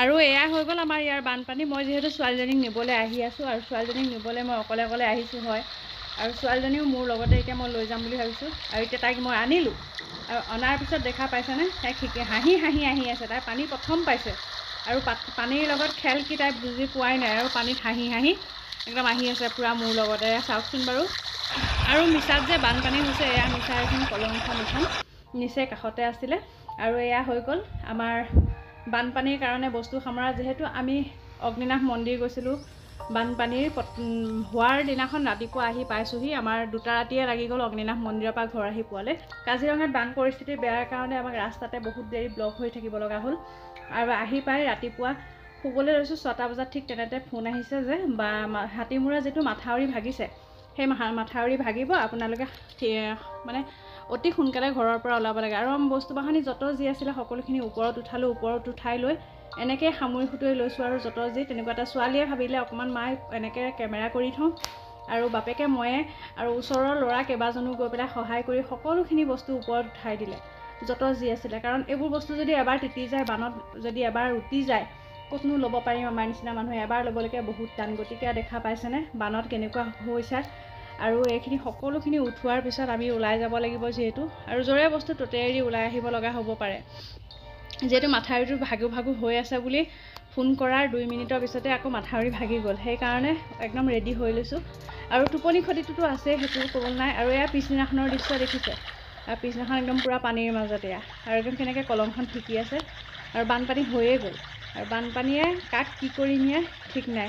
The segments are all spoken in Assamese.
আৰু এয়া হৈ গ'ল আমাৰ ইয়াৰ বানপানী। মই যিহেতু ছোৱালীজনীক নিবলৈ আহি আছোঁ আৰু ছোৱালীজনীক নিবলৈ মই অকলে অকলে আহিছোঁ হয়, আৰু ছোৱালীজনীও মোৰ লগতে এতিয়া মই লৈ যাম বুলি ভাবিছোঁ। আৰু এতিয়া তাইক মই আনিলোঁ, আৰু অনাৰ পিছত দেখা পাইছেনে তাইক হাঁহি হাঁহি আহি আছে। তাই পানী প্ৰথম পাইছে আৰু পানীৰ লগত খেল কি তাই বুজি পোৱাই নাই, আৰু পানীত হাঁহি হাঁহি একদম আহি আছে পূৰা মোৰ লগতে। চাওকচোন বাৰু। আৰু মিছাত যে বানপানী হৈছে, এয়া মিছাৰ এখন কলংখন এখন নিচে কাষতে আছিলে। আৰু এয়া হৈ গ'ল আমাৰ বানপানীৰ কাৰণে বস্তু সামৰা। যিহেতু আমি অগ্নিনাভ মন্দিৰ গৈছিলোঁ, বানপানীৰ হোৱাৰ দিনাখন ৰাতিপুৱা আহি পাইছোঁহি। আমাৰ 2টা ৰাতিয়ে লাগি গ'ল অগ্নিনাভ মন্দিৰৰ পৰা ঘৰ আহি পোৱালে। কাজিৰঙাত বান পৰিস্থিতি বেয়াৰ কাৰণে আমাক ৰাস্তাতে বহুত দেৰি ব্লক হৈ থাকিব লগা হ'ল। আৰু আহি পাই ৰাতিপুৱা শুবলৈ লৈছোঁ 6টা বজাত, ঠিক তেনেতে ফোন আহিছে যে হাতীমূৰা যিটো মাথাউৰি ভাগিছে, সেই মাথাউৰি ভাগিব, আপোনালোকে মানে অতি সোনকালে ঘৰৰ পৰা ওলাব লাগে। আৰু বস্তু বাহানি যত যি আছিলে সকলোখিনি ওপৰত উঠালোঁ। ওপৰত উঠাই লৈ এনেকৈ সামৰি সুতৰি লৈছোঁ। আৰু যত যি তেনেকুৱা এটা ছোৱালীয়ে ভাবিলে অকণমান মায়ে এনেকৈ কেমেৰা কৰি থওঁ, আৰু বাপেকে ময়ে আৰু ওচৰৰ ল'ৰা কেইবাজনো গৈ পেলাই সহায় কৰি সকলোখিনি বস্তু ওপৰত উঠাই দিলে যত যি আছিলে। কাৰণ এইবোৰ বস্তু যদি এবাৰ তিতি যায়, বানত যদি এবাৰ উটি যায়, ক'তনো ল'ব পাৰিম। আমাৰ নিচিনা মানুহে এবাৰ ল'বলৈকে বহুত টান। গতিকে দেখা পাইছেনে বানত কেনেকুৱা হৈছে। আৰু এইখিনি সকলোখিনি উঠোৱাৰ পিছত আমি ওলাই যাব লাগিব যিহেতু, আৰু য'ৰে বস্তু ত'তে এৰি ওলাই আহিব লগা হ'ব পাৰে। যিহেতু মাথাউৰিটো ভাগু ভাগু হৈ আছে বুলি ফোন কৰাৰ 2 মিনিটৰ পিছতে আকৌ মাথাউৰি ভাগি গ'ল। সেইকাৰণে একদম ৰেডি হৈ লৈছোঁ। আৰু টোপনি ক্ষতিটোতো আছে, সেইটো ক'বলৈ নাই। আৰু এয়া পিছদিনাখনৰ দৃশ্য দেখিছে, আৰু পিছদিনাখন একদম পূৰা পানীৰ মাজত এয়া, আৰু একদম কেনেকৈ কলংখন ঠিকি আছে। আৰু বানপানী হৈয়ে গ'ল। আৰু বানপানীয়ে কাক কি কৰি নিয়ে ঠিক নাই,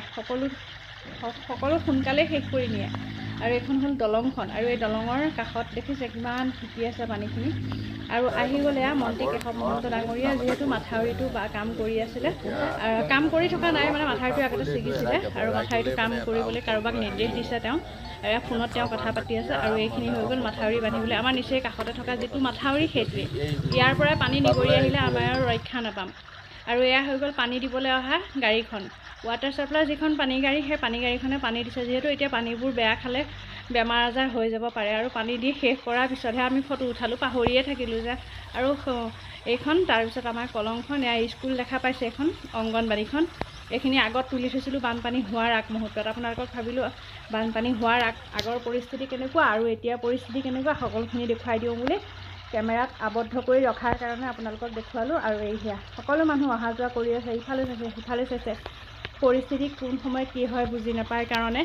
সকলো সোনকালে শেষ কৰি নিয়ে। আৰু এইখন হ'ল দলংখন, আৰু এই দলঙৰ কাষত দেখিছে কিমান ঠিকি আছে পানীখিনি। আৰু আহি গ'ল এয়া মন্ত্ৰী কেশৱ মহন্ত ডাঙৰীয়া, যিহেতু মাথাউৰিটো কাম কৰি আছিলে। কাম কৰি থকা নাই, মানে মাথাউৰিটো আগতে ছিগিছিলে, আৰু মাথাউৰিটো কাম কৰিবলৈ কাৰোবাক নিৰ্দেশ দিছে তেওঁ। এয়া ফোনত তেওঁ কথা পাতি আছে। আৰু এইখিনি হৈ গ'ল মাথাউৰি বান্ধিবলৈ। আমাৰ নিচেই কাষতে থকা যিটো মাথাউৰি সেইটোৱে, ইয়াৰ পৰাই পানী নিগৰি আহিলে আমাৰ আৰু ৰক্ষা নাপাম। আৰু এয়া হৈ গ'ল পানী দিবলৈ অহা গাড়ীখন, ৱাটাৰ ছাপ্লাই যিখন পানী গাড়ী, সেই পানী গাড়ীখনে পানী দিছে। যিহেতু এতিয়া পানীবোৰ বেয়া খালে বেমাৰ আজাৰ হৈ যাব পাৰে। আৰু পানী দি শেষ কৰাৰ পিছতহে আমি ফটো উঠালোঁ, পাহৰিয়ে থাকিলোঁ যে। আৰু এইখন তাৰপিছত আমাৰ কলংখন, এয়া স্কুল দেখা পাইছে, এখন অংগনবাড়ীখন। এইখিনি আগত তুলি থৈছিলোঁ বানপানী হোৱাৰ আগমুহূৰ্তত। আপোনালোকক ভাবিলোঁ বানপানী হোৱাৰ আগৰ পৰিস্থিতি কেনেকুৱা আৰু এতিয়া পৰিস্থিতি কেনেকুৱা সকলোখিনি দেখুৱাই দিওঁ বুলি কেমেৰাত আবদ্ধ কৰি ৰখাৰ কাৰণে আপোনালোকক দেখুৱালোঁ। আৰু এই সেয়া সকলো মানুহ অহা যোৱা কৰি আছে, ইফালে চাইছে সিফালে চাইছে। পৰিস্থিতি কোন সময়ত কি হয় বুজি নাপায় কাৰণে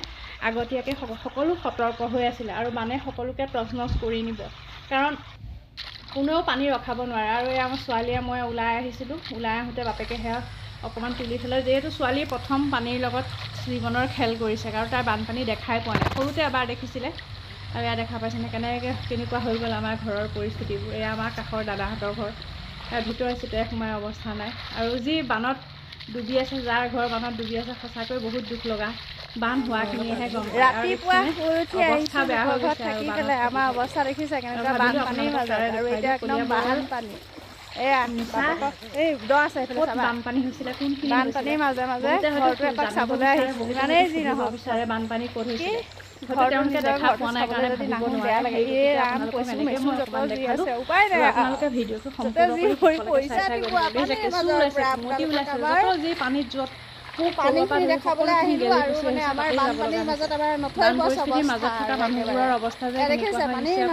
আগতীয়াকৈ সকলো সতৰ্ক হৈ আছিলে। আৰু মানে সকলোকে তছনছ কৰি নিব, কাৰণ কোনেও পানী ৰখাব নোৱাৰে। আৰু এই আমাৰ ছোৱালীয়ে মই ওলাই আহিছিলোঁ, ওলাই আহোঁতে বাপেকে সেয়া অকণমান তুলি থ'লে। যিহেতু ছোৱালীয়ে প্ৰথম পানীৰ লগত জীৱনৰ খেল কৰিছে, কাৰণ তাই বানপানী দেখাই পোৱা নাই, সৰুতে এবাৰ দেখিছিলে। আৰু এয়া দেখা পাইছেনে কেনেকুৱা হৈ গ'ল আমাৰ ঘৰৰ পৰিস্থিতিবোৰ। এয়া আমাৰ কাষৰ দাদাহঁতৰ ঘৰ, তাৰ ভিতৰে চিতৰে সোমাই অৱস্থা নাই। আৰু যি বানত ডুবি আছে, যাৰ ঘৰ বানত ডুবি আছে, সঁচাকৈ বহুত দুখ লগা। বান হোৱাখিনিয়েহে গম পায়। ৰাতিপুৱা শুই উঠি আহিছোঁ, ঘৰত থাকি পেলাই আমাৰ অৱস্থা দেখিছে কেনেকুৱা বানপানীৰ মাজত। আৰু এতিয়া একদম বানপানী, এয়া এই দ আছে সেইফালে চাবা, বানপানী হৈছিলে, কোনখিনি বানপানীৰ মাজে মাজে ঘৰটো এপাক চাবলৈ আহিছোঁ। ইমানেই যি নহওক বানপানী ক'ত হৈছিলে, ঘৰটো নিজৰ ঘৰটো চাবলৈ যদি নাহোঁ বেয়া লাগে। এই ৰাম কৈছোঁ মেচু যত যি আছে উপায় নাই, আপোনালোকে ভিডিঅ'টো যতে যি ভৰি পৰিছে পানীত য'ত পানীখিনি দেখাবলৈ আহিলোঁ। আৰু মানে আমাৰ বানপানীৰ মাজত আমাৰ নথৈ বছ মাজত থকা মানুহবোৰৰ অৱস্থা যে দেখিছে, পানীৰ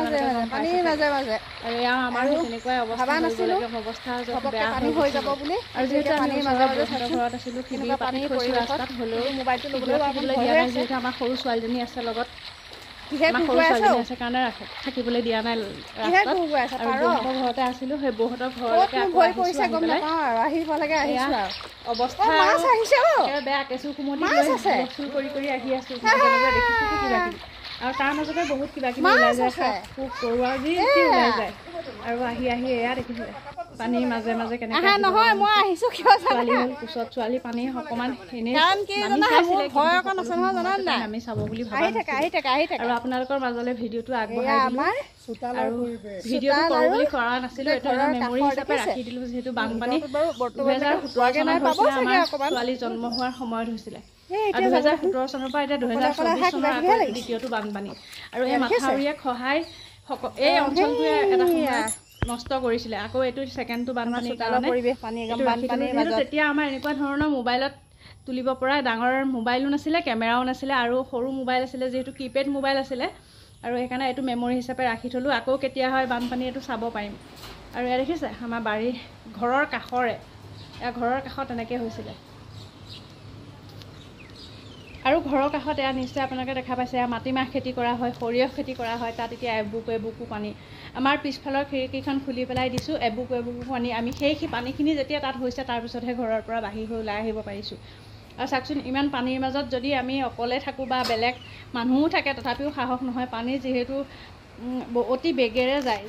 মাজে মাজে। আৰু এয়া আমাৰ তেনেকুৱাই ভাবা নাছিলোঁ ঘপককৈ পানী হৈ যাব বুলি। আৰু যিহেতু পানীৰ মাজে মাজে চাইছোঁ ঘৰত আছিলোঁ, কেনেকুৱা পানীৰ পৰিৱেশত হ'লেও মোবাইলটো ল'বলৈ দিয়া নাই। যিহেতু আমাৰ সৰু ছোৱালীজনী আছে লগত, আমাৰ সৰু ছোৱালীজনী আছে কাৰণে থাকিবলৈ দিয়া নাই ৰাস্তাত। আৰু বৌহঁতৰ ঘৰতে আছিলোঁ, সেই বৌহঁতৰ ঘৰলৈকে আহিব লাগে আহিছোঁ। অৱস্থা বেয়া, কেঁচু কুমটি চুৰ কৰি আহি আছোঁ। দেখিছোঁ কিবা কিবি, আৰু তাৰ মাজতে বহুত কিবা কিবি ওলাই যায়, পোক পৰুৱা যি ওলাই যায়। আৰু আহি এয়া দেখিছে পানীৰ মাজে মাজে কেনেকৈ নহয় মই আহিছোঁ কিয় ছোৱালী হ'ল কোচত, ছোৱালী পানী অকণমান এনেই আমি চাব বুলি ভাবি। আৰু আপোনালোকৰ মাজলৈ ভিডিঅ'টো আগবঢ়াই দিলোঁ। আৰু ভিডিঅ'টো কৰোঁ বুলি কৰা নাছিলোঁ, এইটো এটা মেমৰি হিচাপে ৰাখি দিলোঁ। যিহেতু বানপানী 2017 চনত হৈছিলে, আমাৰ ছোৱালী জন্ম হোৱাৰ সময়ত হৈছিলে। আৰু 2017 চনৰ পৰা এতিয়া 2024 চনৰ আগত দ্বিতীয়টো বানপানী। আৰু এই মাথাউৰিয়ে খহাই এই অঞ্চলটোৱে এটা সময়ত নষ্ট কৰিছিলে। আকৌ এইটো ছেকেণ্ডটো বানপানীৰ চোতালৰ কাৰণে পৰিৱেশ পানী একদম এইটো ৰাখি থ'লো। বানপানীৰ যিহেতু মাজত তেতিয়া আমাৰ এনেকুৱা ধৰণৰ মোবাইলত তুলিব পৰা ডাঙৰ মোবাইলো নাছিলে, কেমেৰাও নাছিলে, আৰু সৰু মোবাইল আছিলে যিহেতু কিপেড মোবাইল আছিলে, আৰু সেইকাৰণে এইটো মেমৰি হিচাপে ৰাখি থ'লোঁ। আকৌ কেতিয়া হয় বানপানী এইটো চাব পাৰিম। আৰু এয়া দেখিছে আমাৰ বাৰীৰ ঘৰৰ কাষৰে, এয়া ঘৰৰ কাষত এনেকৈ হৈছিলে। আৰু ঘৰৰ কাষত এয়া নিশ্চয় আপোনালোকে দেখা পাইছে, এয়া মাটিমাহ খেতি কৰা হয়, সৰিয়হ খেতি কৰা হয়। তাত এতিয়া এবুকু এবুকু পানী। আমাৰ পিছফালৰ খিৰিকীখন খুলি পেলাই দিছোঁ, এবুকু এবুকু পানী। আমি সেই পানীখিনি যেতিয়া তাত হৈছে তাৰপিছতহে ঘৰৰ পৰা বাহিৰ হৈ ওলাই আহিব পাৰিছোঁ। আৰু চাওকচোন, ইমান পানীৰ মাজত যদি আমি অকলে থাকোঁ বা বেলেগ মানুহো থাকে তথাপিও সাহস নহয়। পানী যিহেতু অতি বেগেৰে যায়।